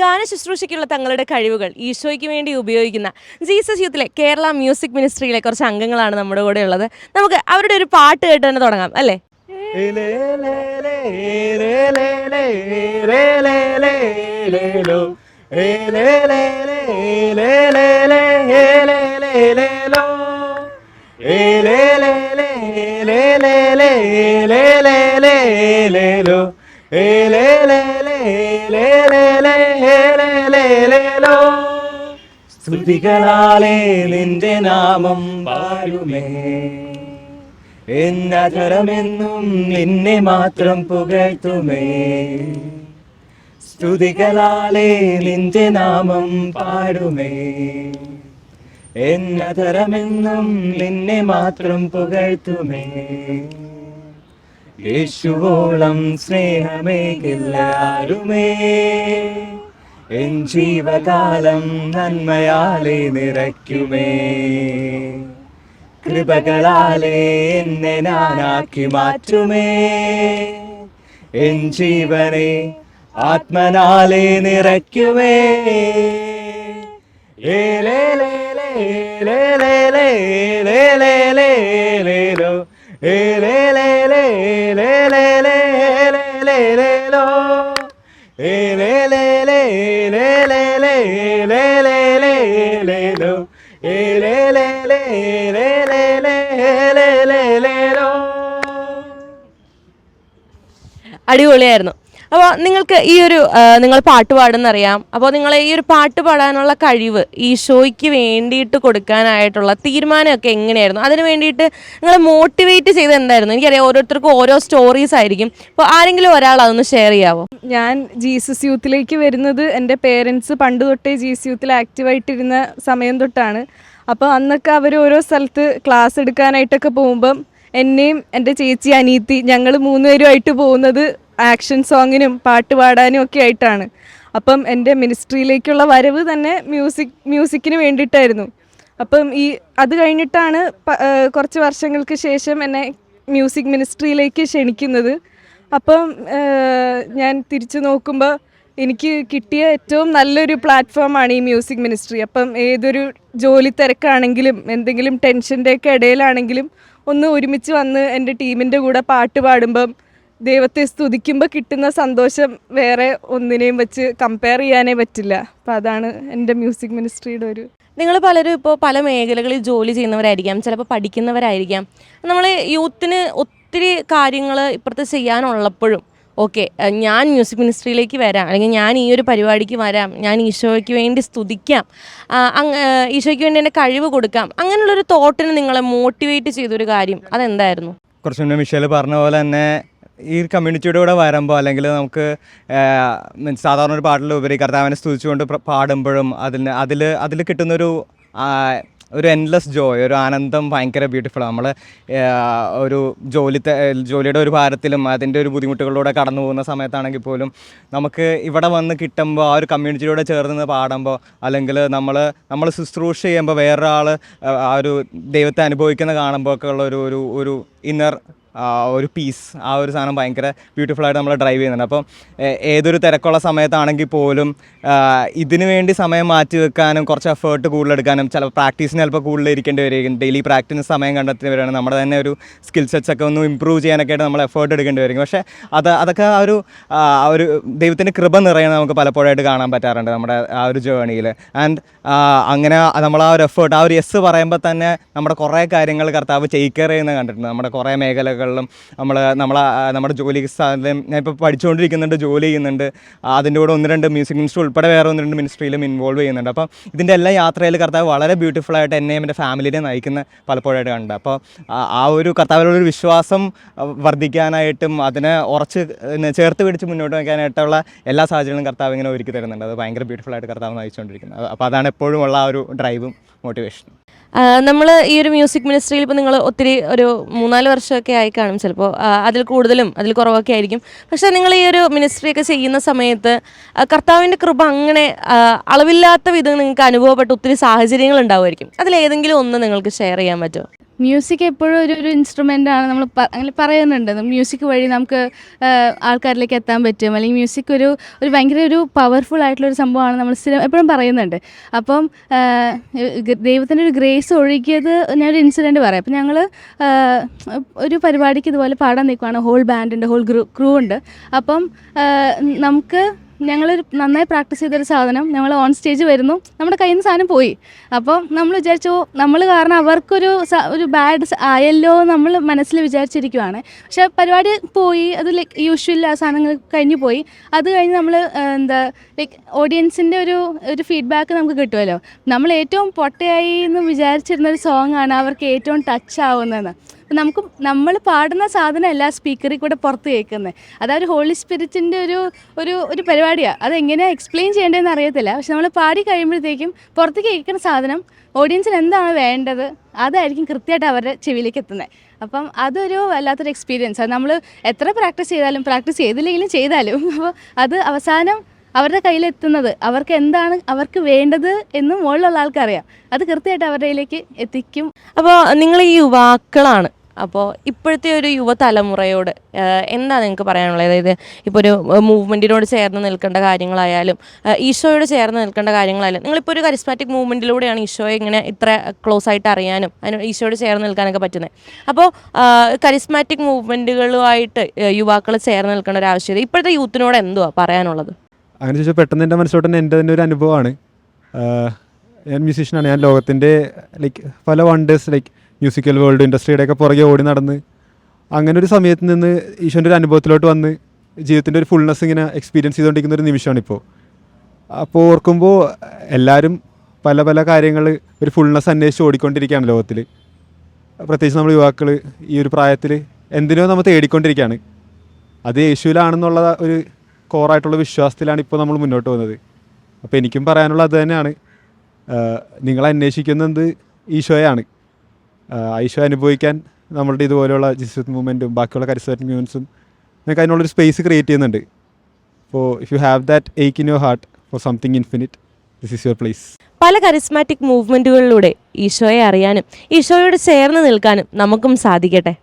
ഗാന ശുശ്രൂഷയ്ക്കുള്ള തങ്ങളുടെ കഴിവുകൾ ഈശോയ്ക്ക് വേണ്ടി ഉപയോഗിക്കുന്ന ജീസസ് യൂത്തിലെ കേരള മ്യൂസിക് മിനിസ്ട്രിയിലെ കുറച്ച് അംഗങ്ങളാണ് നമ്മുടെ കൂടെ ഉള്ളത്. നമുക്ക് അവരുടെ ഒരു പാട്ട് കേട്ട് തന്നെ തുടങ്ങാം അല്ലേ? സ്തുതികളാലേ നിന്റെ നാമം പാടുമേ, എന്നധരമെന്നും നിന്നെ മാത്രം പുകഴ്ത്തുമേ. സ്തുതികളാലേ നിന്റെ നാമം പാടുമേ, എന്നധരമെന്നും നിന്നെ മാത്രം പുകഴ്ത്തുമേ. യേശുവോളം സ്നേഹമേകില്ല ആരുമേ, എൻ ജീവകാലം നന്മയാലേ നിറയ്ക്കുമേ. കൃപകളാലേ എന്നെ ഞാനാക്കി മാറ്റുമേ, എൻ ജീവനെ ആത്മനാലേ നിറയ്ക്കുമേ. അടിപൊളിയായിരുന്നു. അപ്പോൾ നിങ്ങൾക്ക് ഈ ഒരു നിങ്ങൾ പാട്ട് പാടുന്നറിയാം. അപ്പോൾ നിങ്ങൾ ഈ ഒരു പാട്ട് പാടാനുള്ള കഴിവ് ഈശോയ്ക്ക് വേണ്ടിയിട്ട് കൊടുക്കാനായിട്ടുള്ള തീരുമാനമൊക്കെ എങ്ങനെയായിരുന്നു? അതിന് വേണ്ടിയിട്ട് നിങ്ങളെ മോട്ടിവേറ്റ് ചെയ്ത് എന്തായിരുന്നു? എനിക്കറിയാം ഓരോരുത്തർക്കും ഓരോ സ്റ്റോറീസ് ആയിരിക്കും. അപ്പോൾ ആരെങ്കിലും ഒരാൾ അതൊന്ന് ഷെയർ ചെയ്യാമോ? ഞാൻ ജീസസ് യൂത്തിലേക്ക് വരുന്നത് എൻ്റെ പേരൻസ് പണ്ട് തൊട്ടേ ജീസസ് യൂത്തിൽ ആക്റ്റീവായിട്ടിരുന്ന സമയം തൊട്ടാണ്. അപ്പോൾ അന്നൊക്കെ അവർ ഓരോ സ്ഥലത്ത് ക്ലാസ് എടുക്കാനായിട്ടൊക്കെ പോകുമ്പം എന്നെയും എൻ്റെ ചേച്ചി അനീത്തി ഞങ്ങൾ 3 പേരുമായിട്ട് പോകുന്നത് ആക്ഷൻ സോങ്ങിനും പാട്ട് പാടാനും ഒക്കെ ആയിട്ടാണ്. അപ്പം എൻ്റെ മിനിസ്ട്രിയിലേക്കുള്ള വരവ് തന്നെ മ്യൂസിക്കിന് വേണ്ടിയിട്ടായിരുന്നു. അപ്പം അത് കഴിഞ്ഞിട്ടാണ് കുറച്ച് വർഷങ്ങൾക്ക് ശേഷം എന്നെ മ്യൂസിക് മിനിസ്ട്രിയിലേക്ക് ക്ഷണിക്കുന്നത്. അപ്പം ഞാൻ തിരിച്ചു നോക്കുമ്പോൾ എനിക്ക് കിട്ടിയ ഏറ്റവും നല്ലൊരു പ്ലാറ്റ്ഫോമാണ് ഈ മ്യൂസിക് മിനിസ്ട്രി. അപ്പം ഏതൊരു ജോലി തിരക്കാണെങ്കിലും എന്തെങ്കിലും ടെൻഷൻ്റെയൊക്കെ ഇടയിലാണെങ്കിലും ഒന്ന് ഒരുമിച്ച് വന്ന് എൻ്റെ ടീമിൻ്റെ കൂടെ പാട്ട് പാടുമ്പം ദൈവത്തെ സ്തുതിക്കുമ്പോൾ കിട്ടുന്ന സന്തോഷം വേറെ ഒന്നിനെയും വെച്ച് കമ്പയർ ചെയ്യാനേ പറ്റില്ല. അപ്പം അതാണ് എൻ്റെ മ്യൂസിക് മിനിസ്ട്രിയുടെ ഒരു. നിങ്ങൾ പലരും ഇപ്പോൾ പല മേഖലകളിൽ ജോലി ചെയ്യുന്നവരായിരിക്കാം, ചിലപ്പോൾ പഠിക്കുന്നവരായിരിക്കാം. നമ്മൾ യൂത്തിന് ഒത്തിരി കാര്യങ്ങൾ ഇപ്പുറത്ത് ചെയ്യാനുള്ളപ്പോഴും ഓക്കെ ഞാൻ മ്യൂസിക് മിനിസ്ട്രിയിലേക്ക് വരാം, അല്ലെങ്കിൽ ഞാൻ ഈ ഒരു പരിപാടിക്ക് വരാം, ഞാൻ ഈശോയ്ക്ക് വേണ്ടി സ്തുതിക്കാം, ഈശോയ്ക്ക് വേണ്ടി എൻ്റെ കഴിവ് കൊടുക്കാം, അങ്ങനെയുള്ളൊരു തോട്ടിന് നിങ്ങളെ മോട്ടിവേറ്റ് ചെയ്തൊരു കാര്യം അതെന്തായിരുന്നു? കുറച്ച് മുന്നേ മിഷേൽ പറഞ്ഞ പോലെ തന്നെ ഈ കമ്മ്യൂണിറ്റിയുടെ കൂടെ വരുമ്പോൾ അല്ലെങ്കിൽ നമുക്ക് സാധാരണ ഒരു പാട്ടിലുപരി കർത്താവിനെ സ്തുതിച്ചുകൊണ്ട് പാടുമ്പോഴും അതിൽ കിട്ടുന്നൊരു ഒരു എൻലെസ് ജോയ്, ഒരു ആനന്ദം ഭയങ്കര ബ്യൂട്ടിഫുള്ളാണ്. നമ്മൾ ഒരു ജോലിയുടെ ഒരു ഭാരത്തിലും അതിൻ്റെ ഒരു ബുദ്ധിമുട്ടുകളിലൂടെ കടന്നു പോകുന്ന സമയത്താണെങ്കിൽ പോലും നമുക്ക് ഇവിടെ വന്ന് കിട്ടുമ്പോൾ ആ ഒരു കമ്മ്യൂണിറ്റിയോടെ ചേർന്ന് പാടുമ്പോൾ അല്ലെങ്കിൽ നമ്മൾ ശുശ്രൂഷ ചെയ്യുമ്പോൾ വേറൊരാൾ ആ ഒരു ദൈവത്തെ അനുഭവിക്കുന്ന കാണുമ്പോൾ ഒക്കെ ഉള്ള ഒരു ഇന്നർ ഒരു പീസ്, ആ ഒരു സാധനം ഭയങ്കര ബ്യൂട്ടിഫുള്ളായിട്ട് നമ്മൾ ഡ്രൈവ് ചെയ്യുന്നുണ്ട്. അപ്പം ഏതൊരു തിരക്കുള്ള സമയത്താണെങ്കിൽ പോലും ഇതിനു വേണ്ടി സമയം മാറ്റി വെക്കാനും കുറച്ച് എഫേർട്ട് കൂടുതലെടുക്കാനും ചില പ്രാക്ടീസിന് ചിലപ്പോൾ കൂടുതൽ ഇരിക്കേണ്ടി വരികയും ഡെയിലി പ്രാക്ടീസിന് സമയം കണ്ടെത്തി വരികയാണ്. നമ്മുടെ തന്നെ ഒരു സ്കിൽ സെറ്റ്സ് ഒക്കെ ഒന്ന് ഇമ്പ്രൂവ് ചെയ്യാനൊക്കെ ആയിട്ട് നമ്മൾ എഫേർട്ട് എടുക്കേണ്ടി വരും. പക്ഷേ അതൊക്കെ ആ ഒരു ദൈവത്തിൻ്റെ കൃപ നിറയുന്നത് നമുക്ക് പലപ്പോഴായിട്ട് കാണാൻ പറ്റാറുണ്ട് നമ്മുടെ ആ ഒരു ജേണിയിൽ. ആൻഡ് അങ്ങനെ നമ്മൾ ആ ഒരു എഫേർട്ട്, ആ ഒരു യെസ് പറയുമ്പോൾ തന്നെ നമ്മുടെ കുറേ കാര്യങ്ങൾ കർത്താവ് ടേക്ക് കെയർ ചെയ്യുന്നത് കണ്ടിട്ടുണ്ട്. നമ്മുടെ കുറേ മേഖലകൾ നമ്മുടെ ജോലി സ്ഥാനത്തും ഞാൻ ഇപ്പോൾ പഠിച്ചുകൊണ്ടിരിക്കുന്നുണ്ട്, ജോലി ചെയ്യുന്നുണ്ട്. അതിൻ്റെ കൂടെ 1-2 മ്യൂസിക് മിനിസ്ട്രി ഉൾപ്പെടെ വേറെ 1-2 മിനിസ്ട്രിയിലും ഇൻവോൾവ് ചെയ്യുന്നുണ്ട്. അപ്പം ഇതിൻ്റെ എല്ലാ യാത്രയിൽ കർത്താവ് വളരെ ബ്യൂട്ടിഫുള്ളായിട്ട് എന്നെയും എൻ്റെ ഫാമിലിനെ നയിക്കുന്ന പലപ്പോഴായിട്ട് കണ്ടത്. അപ്പോൾ ആ ഒരു കർത്താവിനോടൊരു വിശ്വാസം വർദ്ധിക്കാനായിട്ടും അതിനെ ഉറച്ച് ചേർത്ത് പിടിച്ച് മുന്നോട്ട് വയ്ക്കാനായിട്ടുള്ള എല്ലാ സാഹചര്യങ്ങളും കർത്താവ് ഇങ്ങനെ ഒരുക്കി തരുന്നുണ്ട്. അത് ഭയങ്കര ബ്യൂട്ടിഫുള്ളായിട്ട് കർത്താവ് നയിച്ചുകൊണ്ടിരിക്കുന്നത്. അപ്പോൾ അതാണ് എപ്പോഴും ഉള്ള ആ ഒരു ഡ്രൈവും മോട്ടിവേഷനും. നമ്മൾ ഈ ഒരു മ്യൂസിക് മിനിസ്ട്രിയിൽ ഇപ്പോൾ നിങ്ങൾ ഒത്തിരി ഒരു 3-4 വർഷമൊക്കെ ആയി കാണും, ചിലപ്പോൾ അതിൽ കൂടുതലും അതിൽ കുറവൊക്കെ ആയിരിക്കും. പക്ഷേ നിങ്ങൾ ഈ ഒരു മിനിസ്ട്രിയൊക്കെ ചെയ്യുന്ന സമയത്ത് കർത്താവിൻ്റെ കൃപ അങ്ങനെ അളവില്ലാത്ത വിധം നിങ്ങൾക്ക് അനുഭവപ്പെട്ട ഒത്തിരി സാഹചര്യങ്ങൾ ഉണ്ടാവുമായിരിക്കും. അതിലേതെങ്കിലും ഒന്ന് നിങ്ങൾക്ക് ഷെയർ ചെയ്യാൻ പറ്റുമോ? മ്യൂസിക് എപ്പോഴും ഒരു ഇൻസ്ട്രുമെൻ്റ് ആണ്. നമ്മൾ അങ്ങനെ പറയുന്നുണ്ട്, മ്യൂസിക് വഴി നമുക്ക് ആൾക്കാരിലേക്ക് എത്താൻ പറ്റും, അല്ലെങ്കിൽ മ്യൂസിക് ഒരു ഭയങ്കര ഒരു പവർഫുൾ ആയിട്ടുള്ളൊരു സംഭവമാണ് നമ്മൾ എപ്പോഴും പറയുന്നുണ്ട്. അപ്പം ദൈവത്തിൻ്റെ ഒരു ഗ്രേസ് ഒഴുകിയത് ഞാനൊരു ഇൻസിഡൻറ്റ് പറയാം. അപ്പം ഞങ്ങൾ ഒരു പരിപാടിക്ക് ഇതുപോലെ പാടാൻ നിൽക്കുകയാണ്, ഹോൾ ബാൻഡിൻ്റെ ഹോൾ ക്രൂ ഉണ്ട്. അപ്പം നമുക്ക് ഞങ്ങളൊരു നന്നായി പ്രാക്ടീസ് ചെയ്തൊരു സാധനം ഞങ്ങൾ ഓൺ സ്റ്റേജ് വരുന്നു, നമ്മുടെ കയ്യിൽ നിന്ന് സാധനം പോയി. അപ്പം നമ്മൾ വിചാരിച്ചു നമ്മൾ കാരണം അവർക്കൊരു ബാഡ് ആയല്ലോ നമ്മൾ മനസ്സിൽ വിചാരിച്ചിരിക്കുവാണ്. പക്ഷേ പരിപാടി പോയി, അത് ലൈക്ക് യൂഷ്വൽ ആ സാധനങ്ങൾ കഴിഞ്ഞു പോയി. അത് കഴിഞ്ഞ് നമ്മൾ ലൈക്ക് ഓഡിയൻസിൻ്റെ ഒരു ഫീഡ്ബാക്ക് നമുക്ക് കിട്ടുമല്ലോ. നമ്മൾ ഏറ്റവും പൊട്ടയായി എന്ന് വിചാരിച്ചിരുന്നൊരു സോങ്ങാണ് അവർക്ക് ഏറ്റവും ടച്ച് ആവുന്നതെന്ന്. നമ്മൾ പാടുന്ന സാധനം എല്ലാ സ്പീക്കറിൽ കൂടെ പുറത്ത് കേൾക്കുന്നത്. അതൊരു ഹോളി സ്പിരിറ്റിൻ്റെ ഒരു പരിപാടിയാണ്. അതെങ്ങനെയാണ് എക്സ്പ്ലെയിൻ ചെയ്യേണ്ടതെന്ന് അറിയത്തില്ല. പക്ഷെ നമ്മൾ പാടി കഴിയുമ്പോഴത്തേക്കും പുറത്ത് കേൾക്കുന്ന സാധനം ഓഡിയൻസിന് എന്താണ് വേണ്ടത് അതായിരിക്കും കൃത്യമായിട്ട് അവരുടെ ചെവിയിലേക്ക് എത്തുന്നത്. അപ്പം അതൊരു വല്ലാത്തൊരു എക്സ്പീരിയൻസ്. അത് നമ്മൾ എത്ര പ്രാക്ടീസ് ചെയ്തില്ലെങ്കിലും ചെയ്താലും അപ്പോൾ അത് അവസാനം അവരുടെ കയ്യിലെത്തുന്നത് അവർക്ക് എന്താണ് അവർക്ക് വേണ്ടത് എന്ന് മുകളിലുള്ള ആൾക്കറിയാം. അത് കൃത്യമായിട്ട് അവരുടെ കയ്യിലേക്ക് എത്തിക്കും. അപ്പോൾ നിങ്ങൾ ഈ യുവാക്കളാണ്, അപ്പോൾ ഇപ്പോഴത്തെ ഒരു യുവതലമുറയോട് എന്താ നിങ്ങൾക്ക് പറയാനുള്ളത്? അതായത് ഇപ്പോൾ ഒരു മൂവ്മെൻറ്റിനോട് ചേർന്ന് നിൽക്കേണ്ട കാര്യങ്ങളായാലും ഈശോയോട് ചേർന്ന് നിൽക്കേണ്ട കാര്യങ്ങളായാലും, നിങ്ങളിപ്പോൾ ഒരു കരിസ്മാറ്റിക് മൂവ്മെൻറ്റിലൂടെയാണ് ഈശോയെ ഇങ്ങനെ ഇത്ര ക്ലോസ് ആയിട്ട് അറിയാനും ഈശോയോട് ചേർന്ന് നിൽക്കാനൊക്കെ പറ്റുന്നത്. അപ്പോൾ കരിസ്മാറ്റിക് മൂവ്മെൻറ്റുകളുമായിട്ട് യുവാക്കൾ ചേർന്ന് നിൽക്കേണ്ട ഒരു ആവശ്യകത ഇപ്പോഴത്തെ യൂത്തിനോട് എന്തുവാ പറയാനുള്ളത്? അങ്ങനെ ചോദിച്ചാൽ പെട്ടെന്ന് എൻ്റെ മനസ്സിലോട്ട് തന്നെ എൻ്റെ തന്നെ ഒരു അനുഭവമാണ്. ഞാൻ മ്യൂസീഷ്യനാണ്. ഞാൻ ലോകത്തിൻ്റെ ലൈക്ക് പല വണ്ടേഴ്സ് ലൈക്ക് മ്യൂസിക്കൽ വേൾഡ് ഇൻഡസ്ട്രിയുടെയൊക്കെ പുറകെ ഓടി നടന്ന് അങ്ങനെ ഒരു സമയത്ത് നിന്ന് ഈശോൻ്റെ ഒരു അനുഭവത്തിലോട്ട് വന്ന് ജീവിതത്തിൻ്റെ ഒരു ഫുൾനെസ് ഇങ്ങനെ എക്സ്പീരിയൻസ് ചെയ്തുകൊണ്ടിരിക്കുന്ന ഒരു നിമിഷമാണിപ്പോൾ. അപ്പോൾ ഓർക്കുമ്പോൾ എല്ലാവരും പല പല കാര്യങ്ങൾ ഒരു ഫുൾനെസ് അന്വേഷിച്ച് ഓടിക്കൊണ്ടിരിക്കുകയാണ് ലോകത്തിൽ. പ്രത്യേകിച്ച് നമ്മൾ യുവാക്കൾ ഈ ഒരു പ്രായത്തിൽ എന്തിനോ നമ്മൾ തേടിക്കൊണ്ടിരിക്കുകയാണ്. അത് യേശുവിലാണെന്നുള്ള ഒരു കോറായിട്ടുള്ള വിശ്വാസത്തിലാണ് ഇപ്പോൾ നമ്മൾ മുന്നോട്ട് പോകുന്നത്. അപ്പോൾ എനിക്കും പറയാനുള്ള അത് തന്നെയാണ്, നിങ്ങൾ അന്വേഷിക്കുന്നത് ഈശോയാണ്. ഈശോ അനുഭവിക്കാൻ നമ്മളുടെ ഇതുപോലെയുള്ള ജീസസ് മൂവ്മെൻറ്റും ബാക്കിയുള്ള കരിസ്മാറ്റിക് മൂവ്മെൻറ്റ്സും നിങ്ങൾക്ക് അതിനുള്ളൊരു സ്പേസ് ക്രിയേറ്റ് ചെയ്യുന്നുണ്ട്. അപ്പോൾ if you have that Ek in your heart for something infinite, this is your place. പല കരിസ്മാറ്റിക് മൂവ്മെൻറ്റുകളിലൂടെ ഈശോയെ അറിയാനും ഈശോയോട് ചേർന്ന് നിൽക്കാനും നമുക്കും സാധിക്കട്ടെ.